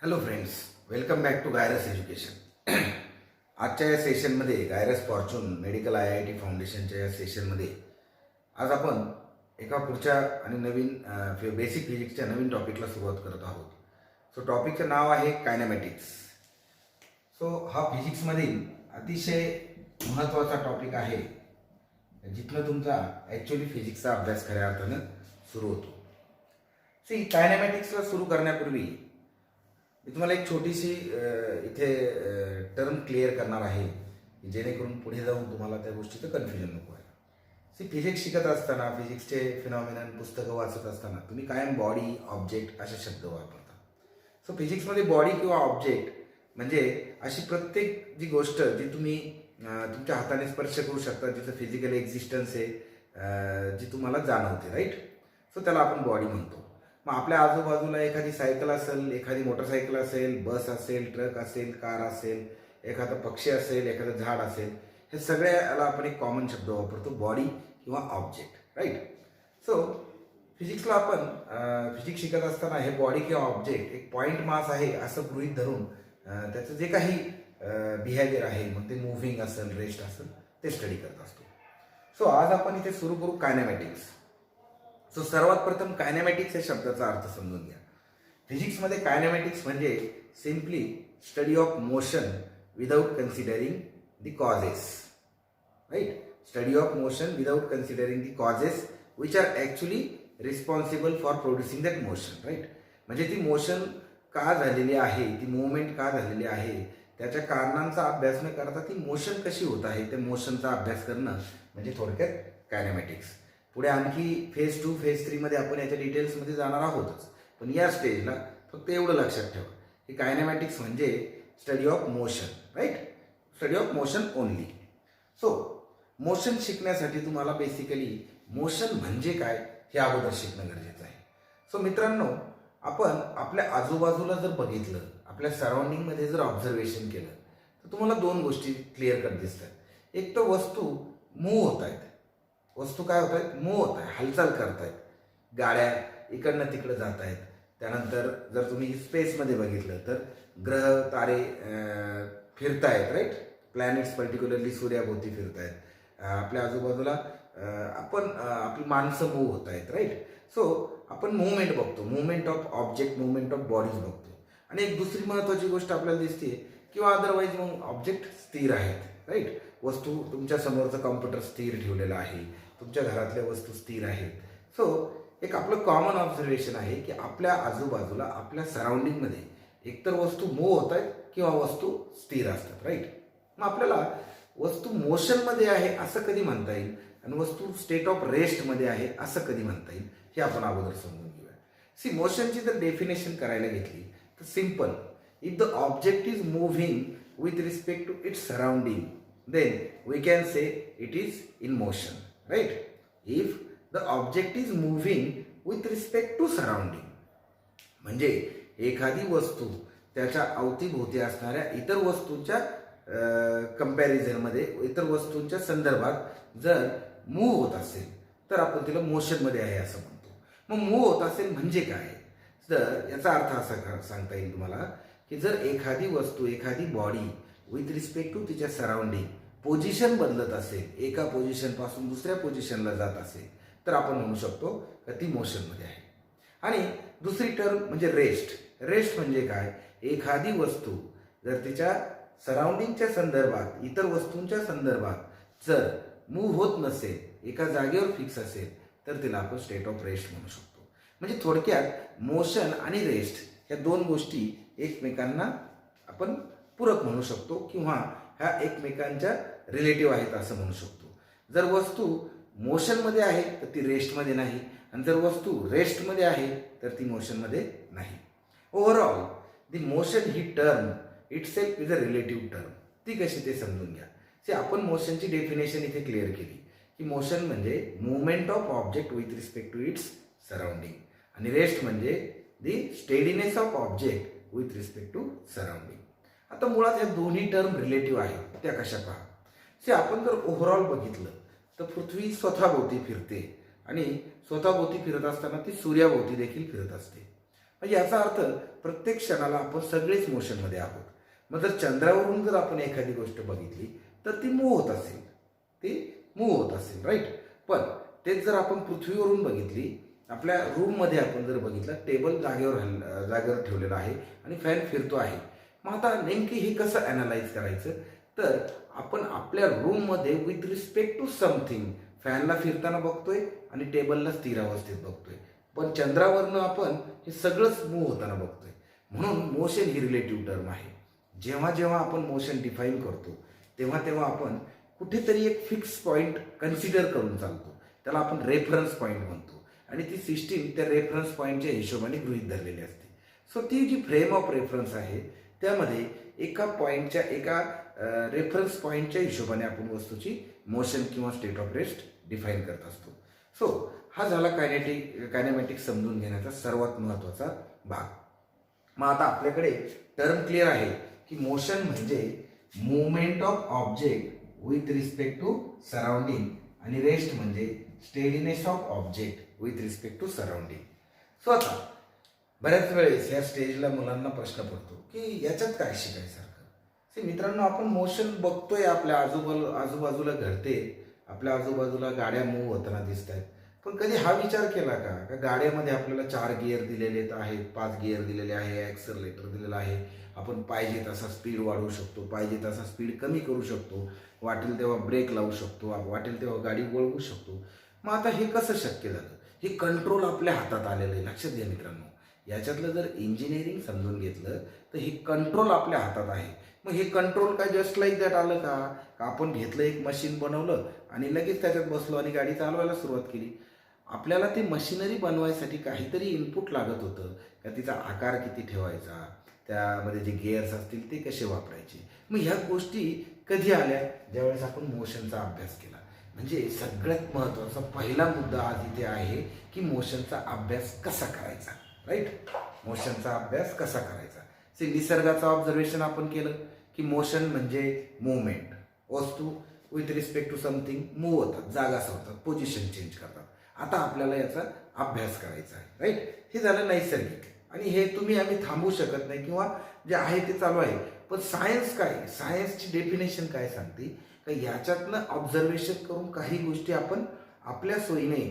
Hello friends, welcome back to Gyrus education. आजच्या या सेशनमध्ये गायरस फॉर्च्यून मेडिकल IIT फाउंडेशनच्या या सेशनमध्ये आज आपण एका पुढच्या आणि नवीन बेसिक फिजिक्सच्या नवीन टॉपिकला सुरुवात करत आहोत. सो टॉपिकचं नाव आहे कायनेमॅटिक्स. सो हा फिजिक्समधील अतिशय महत्त्वाचा टॉपिक आहे, जिथनं तुमचा ॲक्च्युली फिजिक्सचा अभ्यास खऱ्या अर्थानं सुरू होतो. कायनेमॅटिक्सला सुरू करण्यापूर्वी मी तुम्हाला एक छोटीशी इथे टर्म क्लिअर करणार आहे, जेणेकरून पुढे जाऊन तुम्हाला त्या गोष्टीचं कन्फ्युजन नको आहे. फिजिक्स शिकत असताना, फिजिक्सचे फिनॉमिनन पुस्तकं वाचत असताना तुम्ही कायम बॉडी, ऑब्जेक्ट असे शब्द वापरता. सो फिजिक्समध्ये बॉडी किंवा ऑब्जेक्ट म्हणजे अशी प्रत्येक जी गोष्ट जी तुम्ही तुमच्या हाताने स्पर्श करू शकता, जिचं फिजिकल एक्झिस्टन्स आहे, जी तुम्हाला जाणवते, राईट. सो त्याला आपण बॉडी म्हणतो. मग आपल्या आजूबाजूला एखादी सायकल असेल, एखादी मोटरसायकल असेल, बस असेल, ट्रक असेल, कार असेल, एखादा पक्षी असेल, एखादं झाड असेल, हे सगळ्याला आपण एक कॉमन शब्द वापरतो, बॉडी किंवा ऑब्जेक्ट, राईट. सो फिजिक्सला आपण फिजिक्स शिकत असताना हे बॉडी किंवा ऑब्जेक्ट एक पॉईंट मास आहे असं गृहीत धरून त्याचं जे काही बिहेवियर आहे, मग ते मुव्हिंग असेल, रेस्ट असेल, ते स्टडी करत असतो. सो आज आपण इथे सुरू करू कायनेमॅटिक्स. सो सर्वात प्रथम कायनेमॅटिक्स या शब्दाचा अर्थ समजून घ्या. फिजिक्समध्ये कायनेमॅटिक्स म्हणजे simply study of motion without considering the causes, right. Study of motion without considering the causes which are actually responsible for producing that motion, right. म्हणजे ती मोशन का झालेली आहे, ती मुवमेंट का झालेली आहे, त्याच्या कारणांचा अभ्यास न करता ती मोशन कशी होत आहे, त्या मोशनचा अभ्यास करणं म्हणजे थोडक्यात कायनेमॅटिक्स. पुढे आणखी फेज 2, फेज 3 मध्ये आपण याच्या डिटेल्समध्ये जाणार आहोतच, पण या स्टेजला फक्त एवढं लक्षात ठेवा की कायनेमॅटिक्स म्हणजे study of motion, right. Study of motion only. So motion शिकण्यासाठी तुम्हाला बेसिकली मोशन म्हणजे काय हे अगोदर शिकणं गरजेचं आहे. सो मित्रांनो, आपण आपल्या आजूबाजूला जर बघितलं, आपल्या सराउंडिंगमध्ये जर ऑब्झर्वेशन केलं, तर तुम्हाला दोन गोष्टी क्लिअर कट दिसतात. एक तर वस्तू मूव्ह होत आहेत, वस्तू काय होत आहेत, मूव्ह होत आहे, हालचाल करतायत, गाड्या इकडनं तिकडं जात आहेत. त्यानंतर जर तुम्ही स्पेसमध्ये बघितलं तर ग्रह तारे फिरतायत, राईट. प्लॅनेट्स पर्टिक्युलरली सूर्याभोवती फिरतायत. आपल्या आजूबाजूला आपण आपली माणसं मूव्ह होत आहेत, राईट. सो आपण मुवमेंट बघतो, movement of object, movement of bodies बघतो. आणि एक दुसरी महत्त्वाची गोष्ट आपल्याला दिसते किंवा अदरवाईज मग ऑब्जेक्ट स्थिर आहेत, राईट. वस्तू तुमच्या समोरचं कॉम्प्युटर स्थिर ठेवलेलं आहे, तुमच्या घरातल्या वस्तू स्थिर आहेत. सो एक आपलं कॉमन ऑब्झर्वेशन आहे की आपल्या आजूबाजूला, आपल्या सराउंडिंगमध्ये एकतर वस्तू मूव्ह होत आहेत किंवा वस्तू स्थिर असतात, राईट. मग आपल्याला वस्तू मोशनमध्ये आहे असं कधी म्हणता येईल आणि वस्तू स्टेट ऑफ रेस्टमध्ये आहे असं कधी म्हणता येईल हे आपण अगोदर समजून घेऊया. मोशनची जर डेफिनेशन करायला घेतली तर simple, if the object is moving with respect to its surrounding, then we can say it is in motion, right. If the object is moving with respect to surrounding, म्हणजे एखादी वस्तू त्याच्या अवतीभोवती असणाऱ्या इतर वस्तूंच्या कंपॅरिझनमध्ये, इतर वस्तूंच्या संदर्भात जर मूव्ह होत असेल तर आपण तिला मोशनमध्ये आहे असं म्हणतो. मग मूव्ह होत असेल म्हणजे काय, तर याचा अर्थ असा सांगता येईल तुम्हाला की जर एखादी वस्तू, एखादी बॉडी विथ रिस्पेक्ट टू तिच्या सराउंडिंग पोझिशन बदलत असेल, एका पोझिशनपासून दुसऱ्या पोझिशनला जात असेल, तर आपण म्हणू शकतो की ती मोशनमध्ये आहे. आणि दुसरी टर्म म्हणजे रेस्ट. रेस्ट म्हणजे काय, एखादी वस्तू जर तिच्या सराउंडिंगच्या संदर्भात, इतर वस्तूंच्या संदर्भात जर मूव्ह होत नसेल, एका जागेवर फिक्स असेल, तर तिला आपण स्टेट ऑफ रेस्ट म्हणू शकतो. म्हणजे थोडक्यात मोशन आणि रेस्ट ह्या दोन गोष्टी एकमेकांना आपण पूरक म्हणू शकतो किंवा ह्या एकमेकांच्या रिलेटिव्ह आहेत असं म्हणू शकतो. जर वस्तू मोशनमध्ये आहे तर ती रेस्टमध्ये नाही, आणि जर वस्तू रेस्टमध्ये आहे तर ती मोशनमध्ये नाही. Overall the motion he term it self is a relative term. ती कशी ते समजून घ्या. आपण मोशनची डेफिनेशन इथे क्लिअर केली की मोशन म्हणजे movement of object with respect to its surrounding, आणि रेस्ट म्हणजे the steadiness of object with respect to surrounding. आता मुळात ह्या दोन्ही टर्म रिलेटिव्ह आहेत. त्या कशा पहा. आपण जर ओव्हरऑल बघितलं तर पृथ्वी स्वतःभोवती फिरते आणि स्वतःभोवती फिरत असताना ती सूर्याभोवती देखील फिरत असते. म्हणजे याचा अर्थ प्रत्येक क्षणाला आपण सगळेच मोशनमध्ये आहोत. मग जर चंद्रावरून जर आपण एखादी गोष्ट बघितली तर ती मूव्ह होत असेल, राईट. पण तेच जर आपण पृथ्वीवरून बघितली, आपल्या रूममध्ये आपण जर बघितलं, टेबल जागेवर ठेवलेला आहे आणि फॅन फिरतो आहे. मग आता नेमकी हे कसं ॲनालाइज करायचं, तर आपण आपल्या रूममध्ये विथ रिस्पेक्ट टू समथिंग फॅनला फिरताना बघतोय आणि टेबलला स्थिर अवस्थेत बघतोय. पण चंद्रावरनं आपण हे सगळंच मूव्ह होताना बघतोय. म्हणून मोशन ही रिलेटिव्ह टर्म आहे. जेव्हा जेव्हा आपण मोशन डिफाईन करतो तेव्हा तेव्हा आपण कुठेतरी एक फिक्स पॉईंट कन्सिडर करून चालतो. त्याला आपण रेफरन्स पॉईंट म्हणतो आणि ती सिस्टीम त्या रेफरन्स पॉईंटच्या हिशोबाने गृहीत धरलेली असते. सो ती जी फ्रेम ऑफ रेफरन्स आहे त्यामध्ये एका पॉईंटच्या एका रेफरन्स पॉईंटच्या हिशोबाने आपण वस्तूची मोशन किंवा स्टेट ऑफ रेस्ट डिफाईन करत असतो. सो हा झाला कायनेमॅटिक्स समजून घेण्याचा सर्वात महत्त्वाचा भाग. मग आता आपल्याकडे टर्म क्लिअर आहे की मोशन म्हणजे movement of object with respect to surrounding आणि रेस्ट म्हणजे steadiness of object with respect to surrounding. So आता बऱ्याच वेळेस या स्टेजला मुलांना प्रश्न पडतो की याच्यात काय शिकायसारखं. मित्रांनो, आपण मोशन बघतोय, आपल्या आजूबाजूला घडते, आपल्या आजूबाजूला गाड्या मूव्ह होताना दिसत आहेत. पण कधी हा विचार केला का गाड्यामध्ये आपल्याला 4 गिअर दिलेले आहेत, 5 गिअर दिलेले आहे, ॲक्सलरेटर दिलेला आहे, आपण पाहिजे तसा स्पीड वाढवू शकतो, पाहिजे तसा स्पीड कमी करू शकतो, वाटेल तेव्हा ब्रेक लावू शकतो, वाटेल तेव्हा गाडी वळवू शकतो. मग आता हे कसं शक्य झालं? हे कंट्रोल आपल्या हातात आलेलं आहे. लक्षात घ्या मित्रांनो, याच्यातलं जर इंजिनिअरिंग समजून घेतलं तर हे कंट्रोल आपल्या हातात आहे. मग हे कंट्रोल काय जस्ट लाईक दॅट आलं का आपण घेतलं, एक मशीन बनवलं आणि लगेच त्याच्यात बसलो आणि गाडी चालवायला सुरुवात केली? आपल्याला ती मशिनरी बनवायसाठी काहीतरी इनपुट लागत होतं का, तिचा आकार किती ठेवायचा, त्यामध्ये जे गिअर्स असतील ते कसे वापरायचे. मग ह्या गोष्टी कधी आल्या? ज्यावेळेस आपण मोशनचा अभ्यास केला. म्हणजे सगळ्यात महत्त्वाचा पहिला मुद्दा आज इथे आहे की मोशनचा अभ्यास कसा करायचा, राईट. मोशनचा अभ्यास कसा करायचा. निसर्गाचं ऑब्झर्वेशन आपण केलं की मोशन म्हणजे मुवमेंट. वस्तू with respect to something move होतात, जागा सोडतात, पोझिशन चेंज करतात. आता आपल्याला याचा अभ्यास करायचा आहे, राईट. हे झालं नैसर्गिक आणि हे आम्ही थांबवू शकत नाही किंवा जे आहे ते चालू आहे. पण सायन्स काय, सायन्सची डेफिनेशन काय सांगते का याच्यातनं ऑब्झर्वेशन करून काही गोष्टी आपण आपल्या सोयीने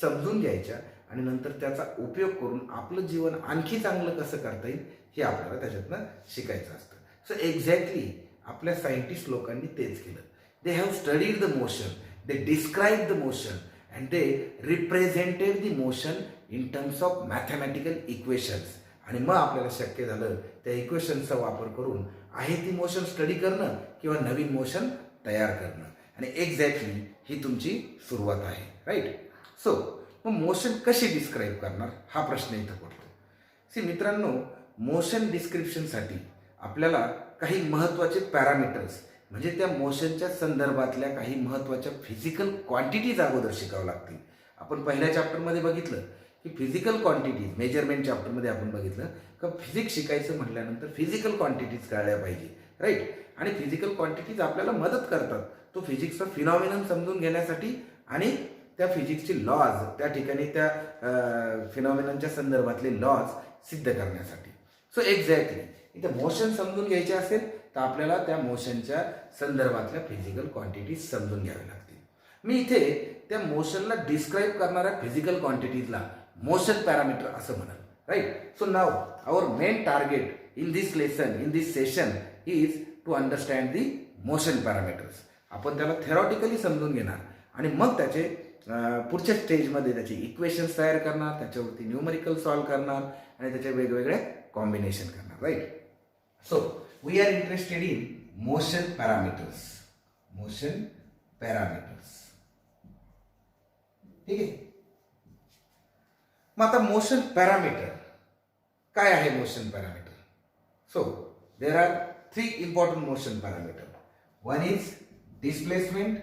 समजून घ्यायच्या आणि नंतर त्याचा उपयोग करून आपलं जीवन आणखी चांगलं कसं करता येईल हे आपल्याला त्याच्यातनं शिकायचं असतं. सो एक्झॅक्टली आपल्या सायंटिस्ट लोकांनी तेच केलं. They have studied the motion, they describe the motion and they represented the motion in terms of mathematical equations. आणि मग आपल्याला शक्य झालं त्या इक्वेशन्सचा वापर करून आहे ती मोशन स्टडी करणं किंवा नवीन मोशन तयार करणं. आणि एक्झॅक्टली ही तुमची सुरुवात आहे, राईट. सो मग मोशन कशी डिस्क्राईब करणार हा प्रश्न इथं पडतो. मित्रांनो, मोशन डिस्क्रिप्शनसाठी आपल्याला काही महत्त्वाचे पॅरामीटर्स म्हणजे त्या मोशनच्या संदर्भातल्या काही महत्त्वाच्या फिजिकल क्वांटिटीज अगोदर शिकावं लागतील. आपण पहिल्या चॅप्टरमध्ये बघितलं की फिजिकल क्वांटिटीज, मेजरमेंट चॅप्टरमध्ये आपण बघितलं का फिजिक्स शिकायचं म्हटल्यानंतर फिजिकल क्वांटिटीज कळल्या पाहिजे, राईट. आणि फिजिकल क्वांटिटीज आपल्याला मदत करतात तो फिजिक्सचा फिनॉमिनन समजून घेण्यासाठी आणि त्या फिजिक्सचे लॉज त्या ठिकाणी त्या फिनॉमिननच्या संदर्भातले लॉज सिद्ध करण्यासाठी. सो एक्झॅक्टली इथं मोशन समजून घ्यायचे असेल तर आपल्याला त्या मोशनच्या संदर्भातल्या फिजिकल क्वांटिटीज समजून घ्याव्या लागतील. मी इथे त्या मोशनला डिस्क्राईब करणाऱ्या फिजिकल क्वांटिटीजला मोशन पॅरामीटर असं म्हणाल, right. So now our main target in this lesson, in this session is to understand the motion parameters. आपण त्याला थेरॉटिकली समजून घेणार आणि मग त्याचे पुढच्या स्टेजमध्ये त्याची इक्वेशन्स तयार करणार, त्याच्यावरती न्यूमरिकल सॉल्व्ह करणार आणि त्याचे वेगवेगळे कॉम्बिनेशन करणार, right. So we are interested in motion parameters. Motion parameters, ठीक आहे. मग आता मोशन पॅरामीटर काय आहे? Motion parameter, so there are 3 important motion parameter. One is displacement,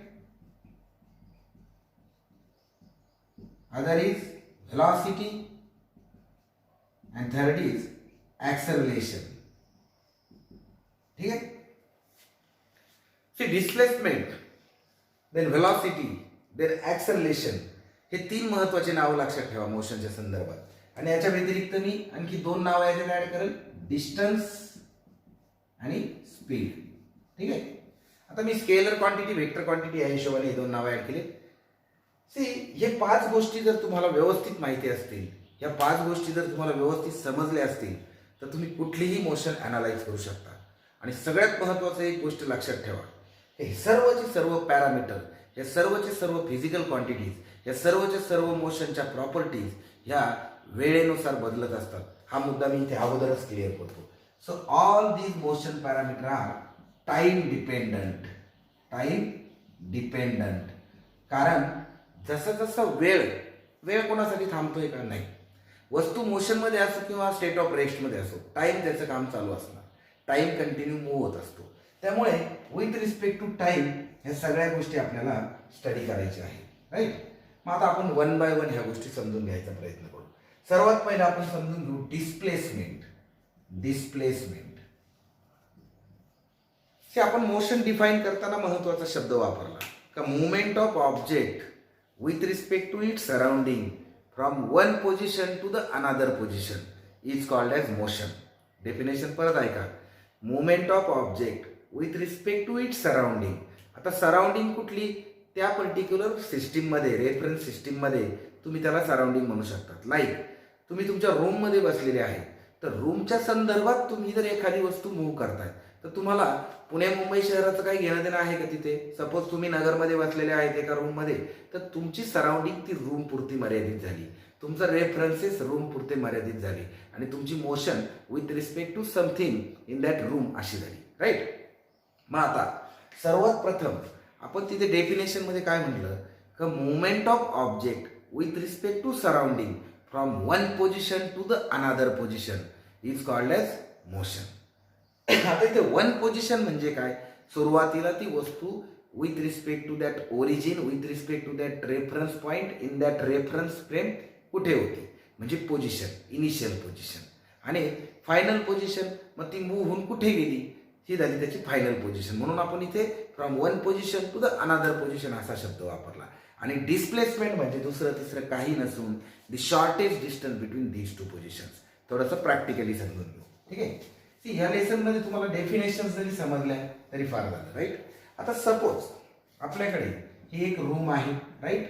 other is velocity and third is acceleration. ठीक आहे. Displacement, then velocity, then acceleration हे 3 महत्त्वाचे नावं लक्षात ठेवा मोशनच्या संदर्भात. आणि याच्या व्यतिरिक्त मी आणखी दोन नावं याच्यात ऍड करेल, डिस्टन्स आणि स्पीड. ठीक आहे. आता मी स्केलर क्वांटिटी, व्हेक्टर क्वांटिटी या हिशोबाने हे दोन नावं ऍड केली. सी, हे 5 गोष्टी जर तुम्हाला व्यवस्थित माहिती असतील, या 5 गोष्टी जर तुम्हाला व्यवस्थित समजल्या असतील, तर तुम्ही कुठलीही मोशन अनालाइज करू शकता. आणि सगळ्यात महत्त्वाचं एक गोष्ट लक्षात ठेवा, हे सर्वचे सर्व पॅरामीटर, या सर्वचे सर्व फिजिकल क्वांटिटीज, या सर्वचे सर्व मोशनच्या प्रॉपर्टीज ह्या वेळेनुसार बदलत असतात. हा मुद्दा मी इथे अगोदरच क्लिअर करतो. So all these motion parameter are time dependent. Time dependent. कारण जसं जसं वेळ कोणासाठी थांबतोय का? नाही. वस्तू मोशनमध्ये असो किंवा स्टेट ऑफ रेस्टमध्ये असो, टाइम त्याचं काम चालू असणार. टाइम कंटिन्यू मूव्ह होत असतो. त्यामुळे विथ रिस्पेक्ट टू टाइम ह्या सगळ्या गोष्टी आपल्याला स्टडी करायच्या आहे. राईट. मग आता आपण वन बाय वन ह्या गोष्टी समजून घ्यायचा प्रयत्न करू. सर्वात पहिला आपण समजून घेऊ डिस्प्लेसमेंट. डिस्प्लेसमेंट हे आपण मोशन डिफाईन करताना महत्वाचा शब्द वापरला का movement of object with respect to its surrounding from one position to the another position is called as motion. Definition परत ऐका. Movement of object with respect to its surrounding. आता सराउंडिंग कुठली? त्या पर्टिक्युलर सिस्टीममध्ये, रेफरन्स सिस्टीममध्ये तुम्ही त्याला surrounding म्हणू शकतात. लाईक तुम्ही तुमच्या रूममध्ये बसलेले आहे, तर रूमच्या संदर्भात तुम्ही जर एखादी वस्तू मूव्ह करताय, तर तुम्हाला पुणे मुंबई शहराचं काही घेणं देणं आहे का तिथे? सपोज तुम्ही नगरमध्ये बसलेले आहेत एका रूममध्ये, तर तुमची सराउंडिंग ती रूम पुरती मर्यादित झाली, तुमचा रेफरन्सेस रूम पुरते मर्यादित झाली आणि तुमची motion with respect to something in that room अशी झाली. राईट. मग आता सर्वात प्रथम आपण तिथे डेफिनेशन मध्ये काय म्हटलं का movement of object with respect to surrounding from one position to the another position is called as motion. आता इथे वन पोझिशन म्हणजे काय? सुरुवातीला ती वस्तू with respect to that origin, with respect to that reference point in that reference frame कुठे होती, म्हणजे पोझिशन, इनिशियल पोझिशन. आणि फायनल पोझिशन मग ती मूव्ह होऊन कुठे गेली, ही झाली त्याची फायनल पोझिशन. म्हणून आपण इथे from one position to the another position असा शब्द वापरला. आणि डिस्प्लेसमेंट म्हणजे दुसरं तिसरं काही नसून the shortest distance between these to positions. थोडंसं प्रॅक्टिकली समजून घेऊ. ठीक आहे. सी, ह्या लेसनमध्ये तुम्हाला डेफिनेशन जरी समजल्या तरी फार झालं. राईट. आता सपोज आपल्याकडे ही एक रूम आहे. राईट.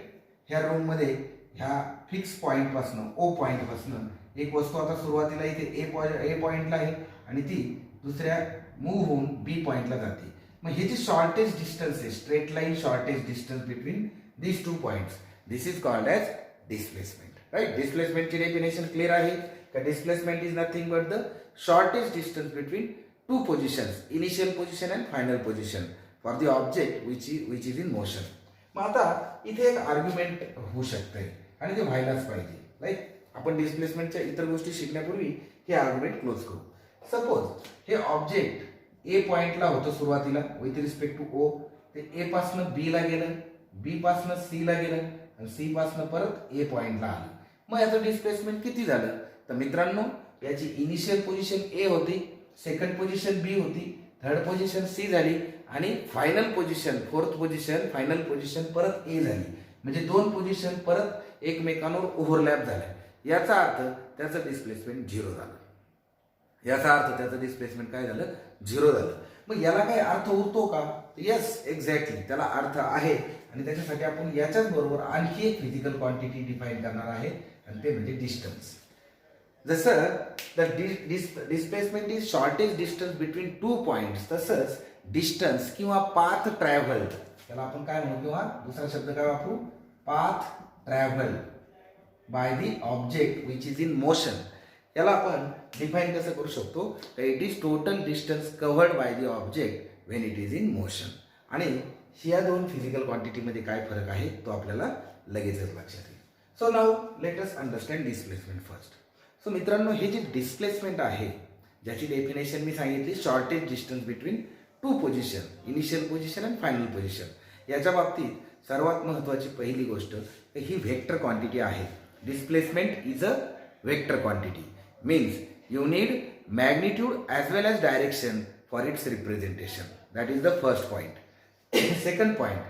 ह्या रूममध्ये ह्या फिक्स पॉईंटपासनं, ओ पॉईंटपासनं एक वस्तू आता सुरुवातीला इथे ए पॉईंटला आहे आणि ती दुसऱ्या मूव्ह होऊन बी पॉईंटला जाते. मग हे जे शॉर्टेस्ट डिस्टन्स आहे, straight line shortest distance between these two points, this is called as displacement. Right. डिस्प्लेसमेंटची डेफिनेशन क्लिअर आहे का? Displacement is nothing but the shortest distance between two positions, initial position and final position for the object which is in motion. मग आता इथे एक argument होऊ शकते आणि ते व्हायलाच पाहिजे. राईट. आपण डिस्प्लेसमेंटच्या इतर गोष्टी शिकण्यापूर्वी हे आर्ग्युमेंट क्लोज करू. सपोज हे ऑब्जेक्ट ए पॉइंटला होतं सुरुवातीला विथ रिस्पेक्ट टू ओ, ते ए पासनं बी ला गेलं, बी पासनं सी ला गेलं आणि सी पासनं परत ए पॉइंटला आलं. मग याचं डिस्प्लेसमेंट किती झालं? तर मित्रांनो, याची इनिशियल पोझिशन ए होती, सेकंड पोझिशन बी होती, थर्ड पोझिशन सी झाली आणि final position, fourth position, final position परत ए झाली. म्हणजे दोन पोझिशन परत एकमेकांवर ओव्हरलॅप झाल्या. याचा अर्थ त्याचं डिस्प्लेसमेंट 0 झालं. याचा अर्थ त्याचं डिस्प्लेसमेंट काय झालं? 0 झालं. मग याला काही अर्थ उरतो का? येस, एक्झॅक्टली त्याला अर्थ आहे. आणि त्याच्यासाठी आपण याच्याच बरोबर आणखी एक फिजिकल क्वांटिटी डिफाईन करणार आहे आणि ते म्हणजे डिस्टन्स. जसं the displacement is shortest distance between two points, तसंच डिस्टन्स किंवा पाथ ट्रॅव्हल, त्याला आपण काय म्हणू किंवा दुसरा शब्द काय वापरू? Path travel by the object which is in motion. याला आपण डिफाईन कसं करू शकतो? It is total distance covered by the object when it is in motion. आणि ह्या दोन फिजिकल क्वांटिटीमध्ये काय फरक आहे तो आपल्याला लगेचच लक्षात येईल. So now let us understand displacement first. So मित्रांनो, हे जे डिस्प्लेसमेंट आहे ज्याची डेफिनेशन मी सांगितली, shortest distance between to position, initial position and final position. याच्या बाबतीत सर्वात महत्त्वाची पहिली गोष्ट ही व्हेक्टर क्वांटिटी आहे. Displacement is a vector quantity, means you need magnitude as well as direction for its representation. That is the first point. Second point,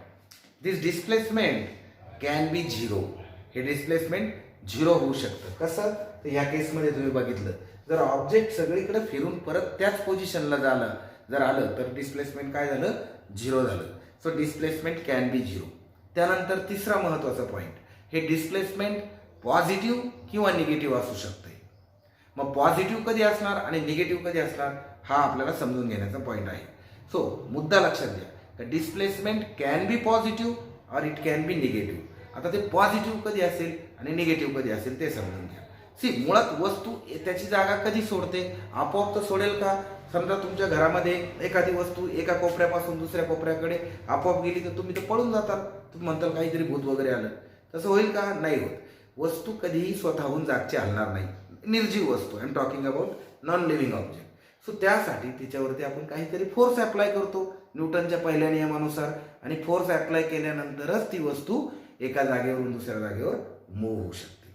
this displacement can बी 0. हे displacement zero होऊ शकतं. कसं? तर ह्या केसमध्ये तुम्ही बघितलं, जर ऑब्जेक्ट सगळीकडे फिरून परत त्याच पोझिशनला जर आलं तर डिस्प्लेसमेंट काय झालं? झिरो झालं. So displacement can be zero. त्यानंतर तिसरा महत्त्वाचा पॉईंट, हे डिस्प्लेसमेंट पॉझिटिव्ह किंवा निगेटिव्ह असू शकते. मग पॉझिटिव्ह कधी असणार आणि निगेटिव्ह कधी असणार हा आपल्याला समजून घेण्याचा पॉईंट आहे. सो मुद्दा लक्षात घ्या, डिस्प्लेसमेंट कॅन बी पॉझिटिव्ह और इट कॅन बी निगेटिव्ह. आता ते पॉझिटिव्ह कधी असेल आणि निगेटिव्ह कधी असेल ते समजून घ्या. मुळात वस्तू त्याची जागा कधी सोडते? आपोआप तर सोडेल का? समजा तुमच्या घरामध्ये एखादी वस्तू एका कोपऱ्यापासून दुसऱ्या कोपऱ्याकडे आपोआप गेली तर तुम्ही तर पळून जातात. तुम्ही म्हणताल काहीतरी भूत वगैरे आलं. तसं होईल का? नाही होत. वस्तू कधीही स्वतःहून जागची हलणार नाही. निर्जीव वस्तू, I am talking about non living object. So त्यासाठी तिच्यावरती आपण काहीतरी फोर्स अप्लाय करतो न्यूटनच्या पहिल्या नियमानुसार, आणि फोर्स अप्लाय केल्यानंतरच ती वस्तू एका जागेवरून दुसऱ्या जागेवर मूव्ह होऊ शकते.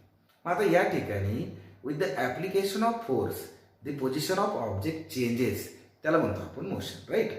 आता या ठिकाणी with the application of force the position of object changes, त्याला म्हणतो आपण मोशन, राईट.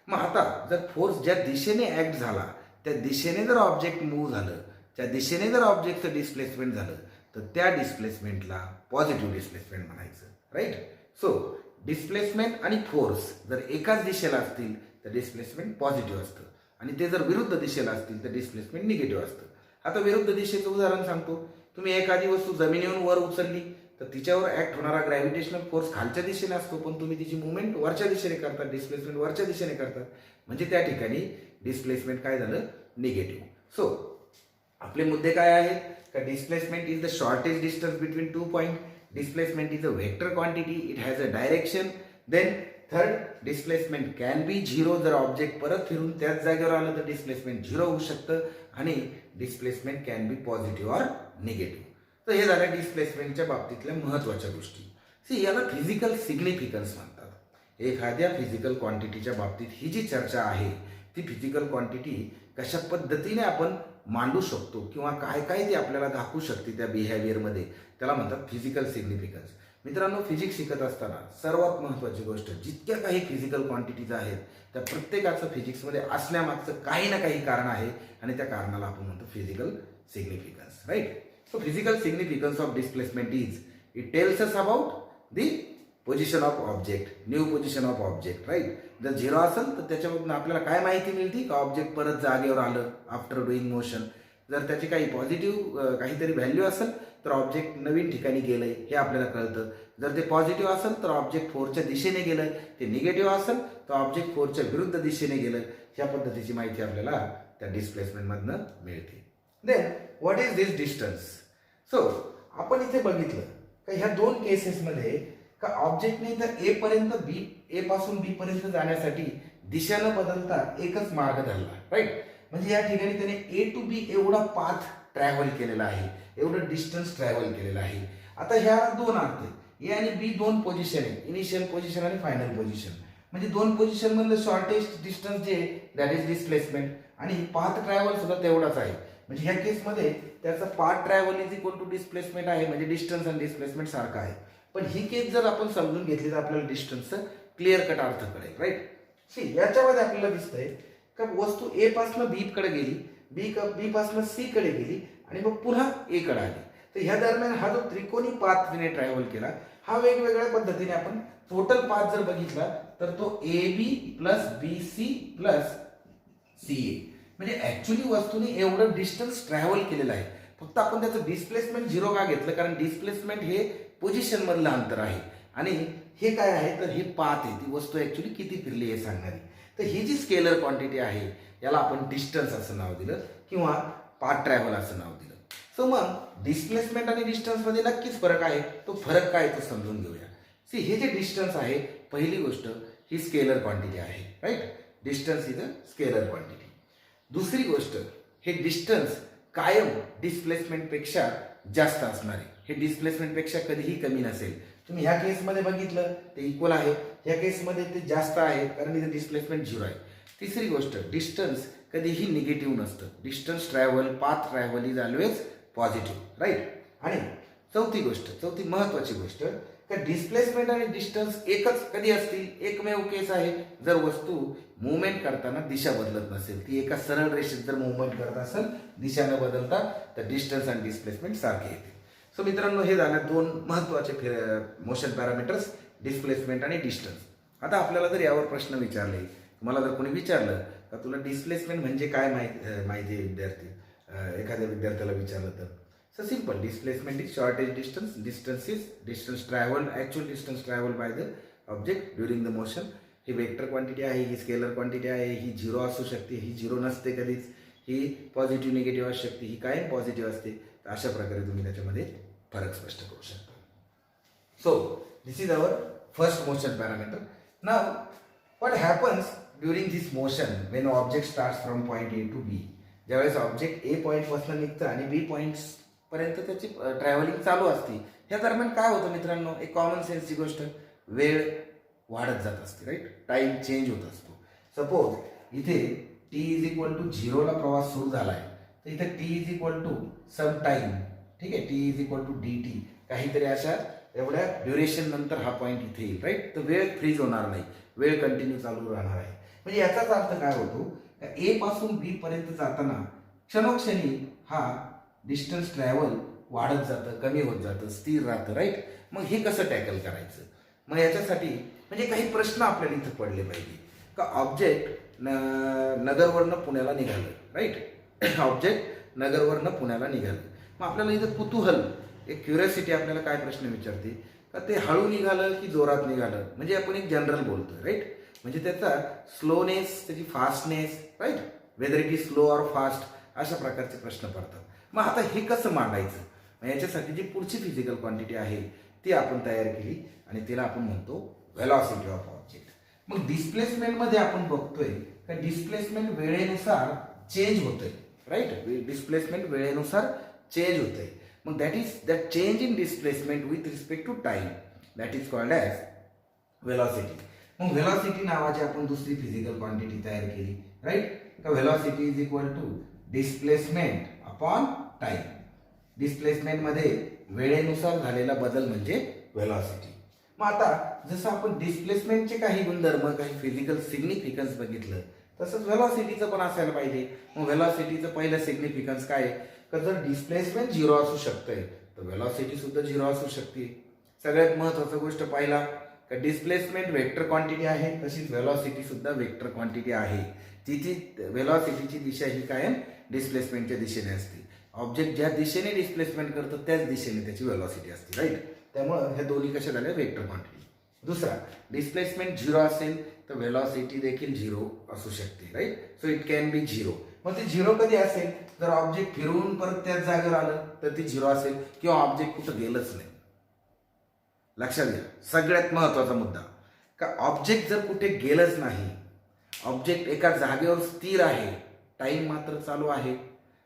मग आता जर फोर्स ज्या दिशेने ॲक्ट झाला त्या दिशेने जर ऑब्जेक्ट मूव्ह झालं, त्या दिशेने जर ऑब्जेक्टचं डिस्प्लेसमेंट झालं तर त्या डिस्प्लेसमेंटला पॉझिटिव्ह डिस्प्लेसमेंट म्हणायचं, राईट. सो डिस्प्लेसमेंट आणि फोर्स जर एकाच दिशेला असतील तर डिस्प्लेसमेंट पॉझिटिव्ह असतं, आणि ते जर विरुद्ध दिशेला असतील तर डिस्प्लेसमेंट निगेटिव्ह असतं. आता विरुद्ध दिशेचं उदाहरण सांगतो. तुम्ही एखादी वस्तू जमिनीवरून वर उचलली तर तिच्यावर ऍक्ट होणारा ग्रॅव्हिटेशनल फोर्स खालच्या दिशेने असतो, पण तुम्ही तिची मुवमेंट वरच्या दिशेने करतात, डिस्प्लेसमेंट वरच्या दिशेने करतात, म्हणजे त्या ठिकाणी डिस्प्लेसमेंट काय झालं? निगेटिव्ह. सो आपले मुद्दे काय आहेत? का displacement is the shortest distance between two point. Displacement is a vector quantity, it has a direction. Then third, displacement can be zero. जर ऑब्जेक्ट परत फिरून त्याच जागेवर आलं तर डिस्प्लेसमेंट झिरो होऊ शकतं, आणि displacement can be positive or negative. तर हे झाल्या डिस्प्लेसमेंटच्या बाबतीतल्या महत्त्वाच्या गोष्टी. याला फिजिकल सिग्निफिकन्स म्हणतात. एखाद्या फिजिकल क्वांटिटीच्या बाबतीत ही जी चर्चा आहे ती फिजिकल क्वांटिटी कशा पद्धतीने आपण मांडू शकतो किंवा काय काय ती आपल्याला दाखवू शकते त्या बिहेवियरमध्ये, त्याला म्हणतात फिजिकल सिग्निफिकन्स. मित्रांनो, फिजिक्स शिकत असताना सर्वात महत्त्वाची गोष्ट, जितक्या काही फिजिकल क्वांटिटीज आहेत त्या प्रत्येकाचं फिजिक्समध्ये असण्यामागचं काही ना काही कारण आहे, आणि त्या कारणाला आपण म्हणतो physical significance, right. So physical significance of displacement is, it tells us about the position of object, new position of object, right. जर झिरो असेल तर त्याच्यामधून आपल्याला काय माहिती मिळते? का ऑब्जेक्ट परत जागेवर आलं आफ्टर डुईंग मोशन. जर त्याची काही पॉझिटिव्ह काहीतरी व्हॅल्यू असेल तर ऑब्जेक्ट नवीन ठिकाणी गेलंय हे आपल्याला कळतं. जर ते पॉझिटिव्ह असेल तर ऑब्जेक्ट फोर्सच्या दिशेने गेलं, ते निगेटिव्ह असेल तर ऑब्जेक्ट फोर्सच्या विरुद्ध दिशेने गेलं. ह्या पद्धतीची माहिती आपल्याला त्या डिस्प्लेसमेंटमधनं मिळते. Then what is this distance? So आपण इथे बघितलं का ह्या दोन केसेसमध्ये का ऑब्जेक्टने जर ए पर्यंत ए पासून बी पर्यंत जाण्यासाठी दिशा न बदलता एकच मार्ग धरला, राईट. म्हणजे या ठिकाणी त्याने ए टू बी एवढा पाथ ट्रॅव्हल केलेला आहे, एवढं डिस्टन्स ट्रॅव्हल केलेलं आहे. आता ह्या दोन अर्थ आहेत, ए आणि बी दोन पोझिशन आहे, इनिशियल पोझिशन आणि फायनल पोझिशन. म्हणजे दोन पोझिशन मधलं शॉर्टेस्ट डिस्टन्स जे दॅट इज डिस्प्लेसमेंट, आणि पाथ ट्रॅव्हल सुद्धा तेवढाच आहे. म्हणजे ह्या केसमध्ये त्याचा path travel is equal to displacement आहे, म्हणजे डिस्टन्स आणि डिस्प्लेसमेंट सारखा आहे. पण ही केस जर आपण समजून घेतली तर आपल्याला डिस्टन्सचं क्लिअर कट अर्थ कळेल, राईट. याच्यामध्ये आपल्याला दिसतंय का वस्तू ए पासून बी कडे गेली, बी पासून सी कडे गेली, आणि मग पुन्हा ए कडे आली. तर ह्या दरम्यान हा जो त्रिकोणी पाथ तिने ट्रॅव्हल केला हा वेगवेगळ्या पद्धतीने आपण टोटल पाथ जर बघितला तर तो A B plus B C plus C A, म्हणजे ऍक्च्युली वस्तूने एवढं डिस्टन्स ट्रॅव्हल केलेलं आहे. फक्त आपण त्याचं डिस्प्लेसमेंट झिरो का घेतलं? कारण डिस्प्लेसमेंट हे पोझिशन मधलं अंतर आहे, आणि हे काय आहे तर हे पाथ आहे, ती वस्तू ऍक्च्युली किती फिरली हे सांगणारी. तर ही जी स्केलर क्वांटिटी आहे याला आपण डिस्टन्स असं नाव दिलं किंवा पाथ ट्रॅव्हल असं नाव दिलं. सो मग डिस्प्लेसमेंट आणि डिस्टन्स मध्ये नक्कीच फरक आहे. तो फरक काय तो समजून घेऊया. हे जे डिस्टन्स आहे, पहिली गोष्ट ही स्केलर क्वांटिटी आहे, right. Distance is a scalar quantity. दुसरी गोष्ट, हे डिस्टन्स कायम डिस्प्लेसमेंट पेक्षा जास्त असणार आहे. हे डिस्प्लेसमेंट पेक्षा कधीही कमी नसेल. तुम्ही ह्या केसमध्ये बघितलं ते इक्वल आहे, ह्या केसमध्ये ते जास्त आहे कारण इथे डिस्प्लेसमेंट झिरो आहे. तिसरी गोष्ट, डिस्टन्स कधीही निगेटिव्ह नसतं. Distance travel, path travel is always positive, right. आणि चौथी महत्वाची गोष्ट, का डिस्प्लेसमेंट आणि डिस्टन्स एकच कधी असतील? एकमेव केस आहे जर वस्तू मुवमेंट करताना दिशा बदलत नसेल, ती एका सरळ रेषेत जर मुवमेंट करत असेल दिशा न बदलता, तर डिस्टन्स आणि डिस्प्लेसमेंट सारखे येते. सो मित्रांनो, हे झालं दोन महत्त्वाचे मोशन पॅरामीटर्स, डिस्प्लेसमेंट आणि डिस्टन्स. आता आपल्याला जर यावर प्रश्न विचारले, मला जर कोणी विचारलं का तुला डिस्प्लेसमेंट म्हणजे काय माहिती आहे विद्यार्थी, एखाद्या विद्यार्थ्याला विचारलं तर so simple, displacement is shortage distance, distance is distance travelled, actual distance travelled by the object during the motion. He vector quantity आहे, ही स्केलर क्वांटिटी आहे, ही झिरो असू शकते, ही झिरो नसते कधीच, ही पॉझिटिव्ह निगेटिव्ह असू शकते, ही कायम पॉझिटिव्ह असते. तर अशा प्रकारे तुम्ही त्याच्यामध्ये फरक स्पष्ट करू शकता. So this is our first motion parameter. Now what happens during this motion when object starts from point A to B. ज्यावेळेस ऑब्जेक्ट ए पॉईंटपासून निघतं आणि बी पॉईंट्सपर्यंत त्याची ट्रॅव्हलिंग चालू असते, ह्या दरम्यान काय होतं मित्रांनो, एक कॉमन सेन्सची गोष्ट, वेळ वाढत जात असते, राईट, टाईम चेंज होत असतो. सपोज इथे टी इज इक्वल टू झिरोला प्रवास सुरू झाला आहे, तर इथे T is equal to some time, ठीक आहे, T is equal to D T, काहीतरी अशा एवढ्या ड्युरेशन नंतर हा पॉईंट इथे येईल, राईट. तर वेळ फ्रीज होणार नाही, वेळ कंटिन्यू चालू राहणार आहे. म्हणजे याचाच अर्थ काय होतो, ए पासून बी पर्यंत जाताना क्षणोक्षणी हा डिस्टन्स ट्रॅव्हल वाढत जातं, कमी होत जातं, स्थिर राहतं, राईट. मग हे कसं टॅकल करायचं, मग याच्यासाठी म्हणजे काही प्रश्न आपल्याला इथं पडले पाहिजे का. ऑब्जेक्ट नगरवरनं पुण्याला निघालं, राईट, ऑब्जेक्ट नगरवरनं पुण्याला निघालं. मग आपल्याला इथं कुतूहल, एक क्युरियोसिटी आपल्याला काय प्रश्न विचारते का ते हळू निघालं की जोरात निघालं, म्हणजे आपण एक जनरल बोलतोय, राईट. म्हणजे त्याचा स्लोनेस, त्याची fastness, right, whether it is slow or fast, अशा प्रकारचे प्रश्न पडतात. मग आता हे कसं मांडायचं, मग याच्यासाठी जी पुढची फिजिकल क्वांटिटी आहे ती आपण तयार केली आणि तिला आपण म्हणतो व्हेलॉसिटी ऑफ ऑब्जेक्ट. मग डिस्प्लेसमेंटमध्ये आपण बघतोय का डिस्प्लेसमेंट वेळेनुसार चेंज होतंय, राईट, डिस्प्लेसमेंट वेळेनुसार चेंज होतंय. मग that change in displacement with respect to time, that is called as velocity. मग व्हेलॉसिटी नावाची आपण दुसरी फिजिकल क्वांटिटी तयार केली, राईट, का velocity is equal to displacement upon time. डिस्प्लेसमेंटमध्ये वेळेनुसार झालेला बदल म्हणजे व्हेलॉसिटी. मग आता जसं आपण डिस्प्लेसमेंटचे काही गुणधर्म, काही फिजिकल सिग्निफिकन्स बघितलं, तसंच व्हेलॉसिटीचं पण असायला पाहिजे. मग व्हेलॉसिटीचं पहिलं सिग्निफिकन्स काय आहे, तर जर डिस्प्लेसमेंट झिरो असू शकतंय तर व्हेलॉसिटी सुद्धा झिरो असू शकते. सगळ्यात महत्त्वाची गोष्ट पाहिला का डिस्प्लेसमेंट वेक्टर क्वांटिटी आहे, तशीच व्हेलॉसिटी सुद्धा वेक्टर क्वांटिटी आहे. तिची व्हेलॉसिटीची दिशा ही कायम डिस्प्लेसमेंटच्या दिशेने असते. ऑब्जेक्ट ज्या दिशेने डिस्प्लेसमेंट करतो त्याच दिशेने त्याची व्हेलॉसिटी असते, राईट. त्यामुळं ह्या दोन्ही कशा झाल्या, वेक्टर क्वांटिटी. दुसरा, डिस्प्लेसमेंट झिरो असेल तर व्हेलॉसिटी देखील झिरो असू शकते, right. So it can be zero. मग ते झिरो कधी असेल, जर ऑब्जेक्ट फिरून परत त्याच जागेवर आलं तर ती झिरो असेल, किंवा ऑब्जेक्ट कुठं गेलंच नाही. लक्षात घ्या, सगळ्यात महत्वाचा मुद्दा का ऑब्जेक्ट जर कुठे गेलंच नाही, ऑब्जेक्ट एका जागेवर स्थिर आहे, टाइम मात्र चालू आहे,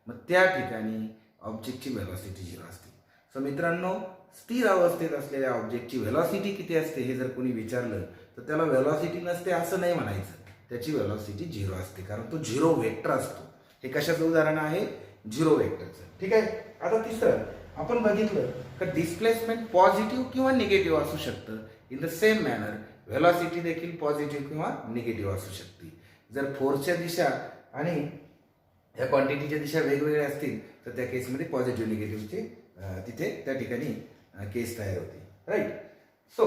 मग त्या ठिकाणी ऑब्जेक्टची व्हेलॉसिटी झिरो असते. सो मित्रांनो, स्थिर अवस्थेत असलेल्या ऑब्जेक्टची व्हेलॉसिटी किती असते हे जर कोणी विचारलं तर त्याला व्हेलॉसिटी नसते असं नाही म्हणायचं, त्याची व्हेलॉसिटी झिरो असते, कारण तो झिरो वेक्टर असतो. हे कशाचं उदाहरण आहे, झिरो वेक्टरचं, ठीक आहे. आता तिसरं आपण बघितलं का डिस्प्लेसमेंट पॉझिटिव्ह किंवा निगेटिव्ह असू शकतं. In the same manner velocity देखील पॉझिटिव्ह किंवा निगेटिव्ह असू शकते. जर फोर्सच्या दिशा आणि या क्वांटिटीच्या दिशा वेगवेगळ्या असतील तर त्या केसमध्ये पॉझिटिव्ह निगेटिव्हचे तिथे त्या ठिकाणी केस तयार होते, right. So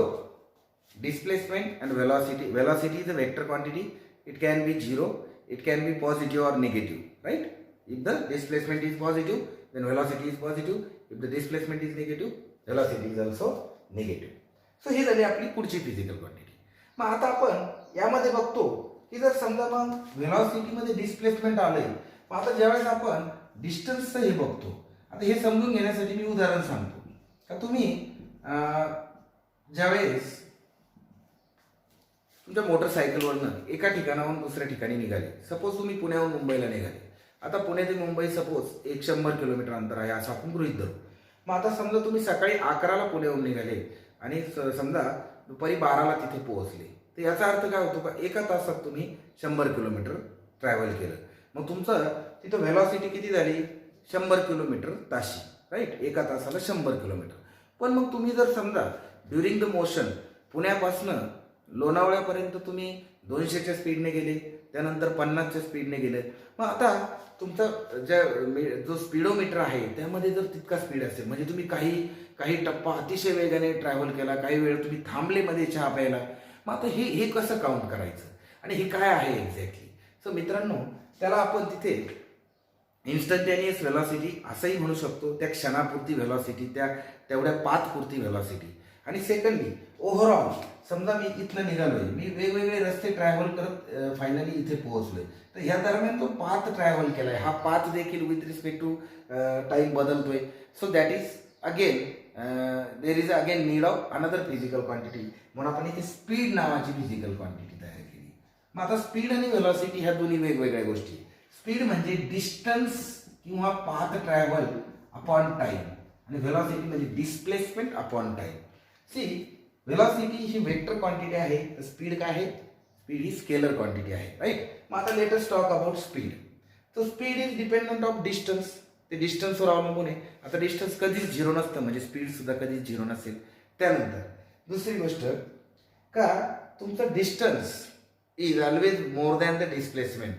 displacement and velocity is a vector quantity. It can be zero, it can be positive or negative, right. If the displacement is positive then velocity is positive. If the displacement is negative, velocity is also negative. So ही झाली आपली पुढची physical quantity. मग आता आपण यामध्ये बघतो की जर समजा मग व्हेलॉसिटीमध्ये डिस्प्लेसमेंट आलंय, मग आता ज्यावेळेस आपण डिस्टन्सचं हे बघतो, आता हे समजून घेण्यासाठी मी उदाहरण सांगतो का तुम्ही ज्यावेळेस तुमच्या मोटरसायकलवरनं एका ठिकाणाहून दुसऱ्या ठिकाणी निघाले, सपोज तुम्ही पुण्याहून मुंबईला निघाले. आता पुणे ते मुंबई सपोज 100 किलोमीटर अंतर आहे असं आपण गृहीत धरू. मग आता समजा तुम्ही सकाळी 11ला पुण्याहून निघाले आणि समजा दुपारी 12ला तिथे पोहोचले, तर याचा अर्थ काय होतो का एका तासात तुम्ही 100 किलोमीटर ट्रॅव्हल केलं. मग तुमचं तिथं व्हेलॉसिटी किती झाली, 100 किलोमीटर ताशी, राईट, एका तासाला 100 किलोमीटर. पण मग तुम्ही जर समजा ड्युरिंग द मोशन पुण्यापासनं लोणावळ्यापर्यंत तुम्ही 200च्या स्पीडने गेले, त्यानंतर 50च्या स्पीडने गेले. मग आता तुमचा जो स्पीडोमीटर आहे त्यामध्ये जर तितका स्पीड असेल, म्हणजे तुम्ही काही काही टप्पा अतिशय वेगाने ट्रॅव्हल केला, काही वेळ तुम्ही थांबले मध्ये चहा प्यायला, मग आता हे कसं काउंट करायचं आणि हे काय आहे एक्झॅक्टली. सो मित्रांनो, त्याला आपण तिथे इन्स्टंटेनियस व्हेलॉसिटी असंही म्हणू शकतो, त्या क्षणापुरती व्हेलॉसिटी, तेवढ्या पाथपुरती व्हेलॉसिटी. आणि सेकंडली ओव्हरऑल, समजा मी इथलं निघालोय, मी वेगवेगळे रस्ते ट्रॅव्हल करत फायनली इथे पोहोचलोय, तर ह्या दरम्यान तो पाथ ट्रॅव्हल केलाय, हा पाथ देखील विथ रिस्पेक्ट टू टाइम बदलतोय. So that is again there is again need of another physical quantity, म्हणून आपण इथे स्पीड नावाची फिजिकल क्वांटिटी तयार केली. मग आता स्पीड आणि व्हेलॉसिटी ह्या दोन्ही वेगवेगळ्या गोष्टी. स्पीड म्हणजे डिस्टन्स किंवा पाथ ट्रॅव्हल अपॉन टाइम, आणि व्हेलॉसिटी म्हणजे displacement upon time. See, velocity ही वेक्टर क्वांटिटी आहे, तर स्पीड काय आहे? स्पीड ही स्केलर क्वांटिटी आहे, राईट. मग आता let us talk about speed. तर speed is dependent of distance, ते डिस्टन्सवर अवलंबून आहे. आता डिस्टन्स कधीच झिरो नसतं, म्हणजे स्पीड सुद्धा कधीच झिरो नसेल. त्यानंतर दुसरी गोष्ट, का तुमचं distance is always more than the displacement,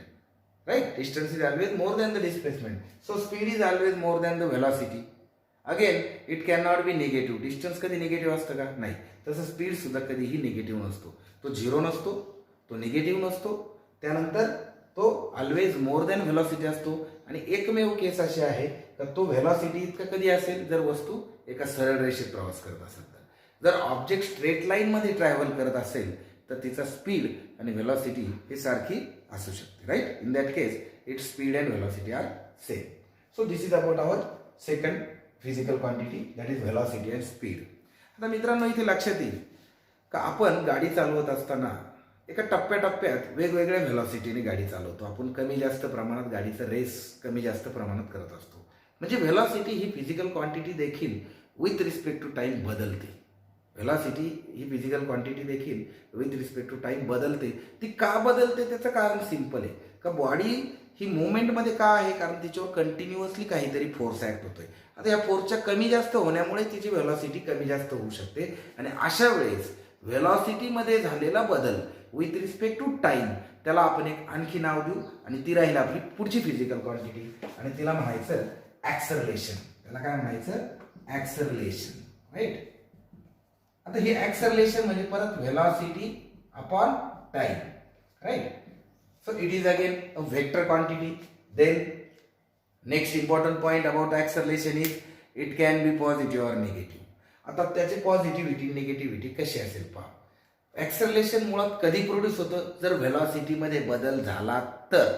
right. Distance is always more than the displacement. So speed is always more than the velocity. Again it can not be negative. Distance कधी negative असतं का? नाही. तसं speed सुद्धा कधीही negative नसतो, तो zero नसतो, तो निगेटिव्ह नसतो. त्यानंतर तो ऑलवेज मोर दॅन व्हेलॉसिटी असतो. आणि एकमेव केस अशी आहे का तो व्हेलॉसिटी इतका कधी असेल जर वस्तू एका सरळ रेषेत प्रवास करत असेल. तर जर ऑब्जेक्ट स्ट्रेट लाईन मध्ये ट्रॅव्हल करत असेल तर तिचा स्पीड आणि व्हेलॉसिटी हे सारखी असू शकते, right. In that case its speed and velocity are same. So this is about our second physical quantity, that is velocity and speed. आता मित्रांनो, इथे लक्षात येईल का आपण गाडी चालवत असताना एका टप्प्याटप्प्यात वेगवेगळ्या व्हेलॉसिटीने गाडी चालवतो. आपण कमी जास्त प्रमाणात गाडीचं रेस कमी जास्त प्रमाणात करत असतो. म्हणजे व्हेलॉसिटी ही फिजिकल क्वांटिटी देखील विथ रिस्पेक्ट टू टाइम बदलते. व्हेलॉसिटी ही फिजिकल क्वांटिटी देखील विथ रिस्पेक्ट टू टाइम बदलते. ती का बदलते त्याचं कारण सिंपल आहे, का बॉडी ही मुवमेंटमध्ये का आहे, कारण तिच्यावर कंटिन्युअसली काहीतरी फोर्स ऍक्ट होतोय. आता या फोर्सच्या कमी जास्त होण्यामुळे तिची व्हेलॉसिटी कमी जास्त होऊ शकते. आणि अशा वेळेस व्हेलॉसिटीमध्ये झालेला बदल विथ रिस्पेक्ट टू टाइम, त्याला आपण एक आणखी नाव देऊ, आणि ती राहील आपली पुढची फिजिकल क्वांटिटी, आणि तिला म्हणायचं ऍक्सलरेशन. त्याला काय म्हणायचं? Acceleration, right. आता हे ऍक्सलरेशन म्हणजे परत velocity upon time, right. So it is again a vector quantity. Then next important point about acceleration is it can be positive or negative. आता त्याची पॉझिटिव्हिटी निगेटिव्हिटी कशी असेल पहा. ऍक्सलरेशन मुळात कधी प्रोड्यूस होतं? जर व्हेलॉसिटीमध्ये बदल झाला तर.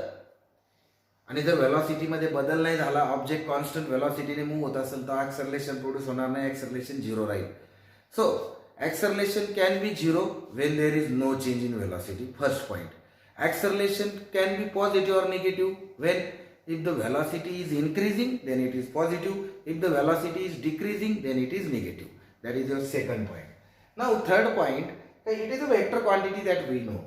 आणि जर व्हेलॉसिटीमध्ये बदल नाही झाला, ऑब्जेक्ट कॉन्स्टंट व्हेलॉसिटीने मूव्ह होत असेल, तर ऍक्सलरेशन प्रोड्यूस होणार नाही, ऍक्सलरेशन झिरो राहील. So acceleration can be zero when there is no change in velocity. First point. Acceleration can be positive or negative when if the velocity is increasing then it is positive, if the velocity is decreasing then it is negative. That is your second point. Now third point, it is a vector quantity that we know.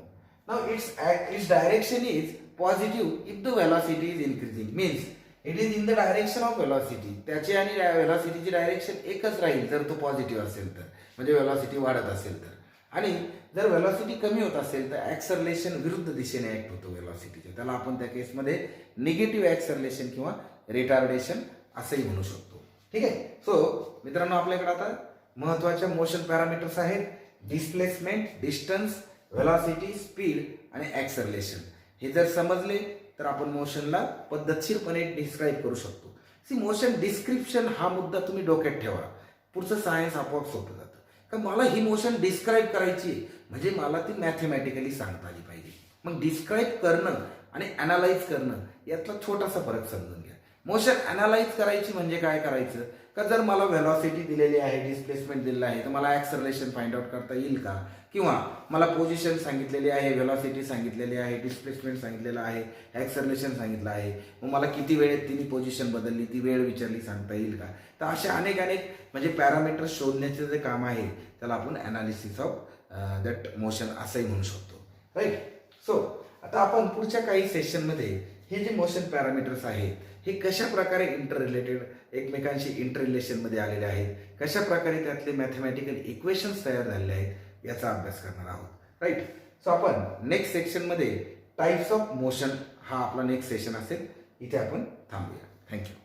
Now its direction is positive if the velocity is increasing, means it is in the direction of velocity. त्याची आणि velocityची direction एकच राहील जर तो positive असेल तर, म्हणजे velocity वाढत असेल तर. आणि जर व्हेलॉसिटी कमी होत असेल तर ऍक्सलरेशन विरुद्ध दिशेने ऍक्ट होतो व्हेलॉसिटीच्या. त्याला आपण त्या केसमध्ये निगेटिव्ह ऍक्सलरेशन किंवा रिटार्डेशन असंही म्हणू शकतो. ठीक आहे. सो मित्रांनो, आपल्याकडे आता महत्वाच्या मोशन पॅरामीटर्स आहेत: डिस्प्लेसमेंट, डिस्टन्स, व्हेलॉसिटी, स्पीड आणि ऍक्सलरेशन. हे जर समजले तर आपण मोशनला पद्धतशीरपणे डिस्क्राईब करू शकतो. सी, मोशन डिस्क्रिप्शन हा मुद्दा तुम्ही डोक्यात ठेवा, पुढचं सायन्स आपोआप सोपं जातं. का मला ही मोशन डिस्क्राईब करायची म्हणजे मला ती मॅथमॅटिकली सांगता आली पाहिजे. मग डिस्क्राईब करणं आणि अनालाइज करणं यातला छोटासा फरक समजून घ्या. मोशन अनालाइज करायची म्हणजे काय करायचं, का जर मला व्हेलॉसिटी दिलेली आहे, डिस्प्लेसमेंट दिलेलं आहे, तर मला ऍक्सलरेशन फाइंड आउट करता येईल का? किंवा मला पोझिशन सांगितलेली आहे, व्हेलॉसिटी सांगितलेली आहे, डिस्प्लेसमेंट सांगितलेलं आहे, ऍक्सलरेशन सांगितलं आहे, मग मला किती वेळेत तिने पोझिशन बदलली, ती वेळ विचारली, सांगता येईल का? तर असे अनेक म्हणजे पॅरामीटर शोधण्याचे जे काम आहे त्याला आपण अनालिसिस ऑफ दॅट मोशन असंही म्हणू शकतो, राईट. सो आता आपण पुढच्या काही सेशनमध्ये हे जे मोशन पॅरामीटर्स आहेत हे कशा प्रकारे इंटर रिलेटेड, एकमेकांशी इंटर रिलेशनमध्ये आलेले आहेत, कशा प्रकारे त्यातले मॅथमॅटिकल इक्वेशन्स तयार झालेले आहेत याचा अभ्यास करणार आहोत. राईट. सो आपण नेक्स्ट सेक्शनमध्ये टाईप्स ऑफ मोशन हा आपला नेक्स्ट सेशन असेल. इथे आपण थांबूया. थँक्यू.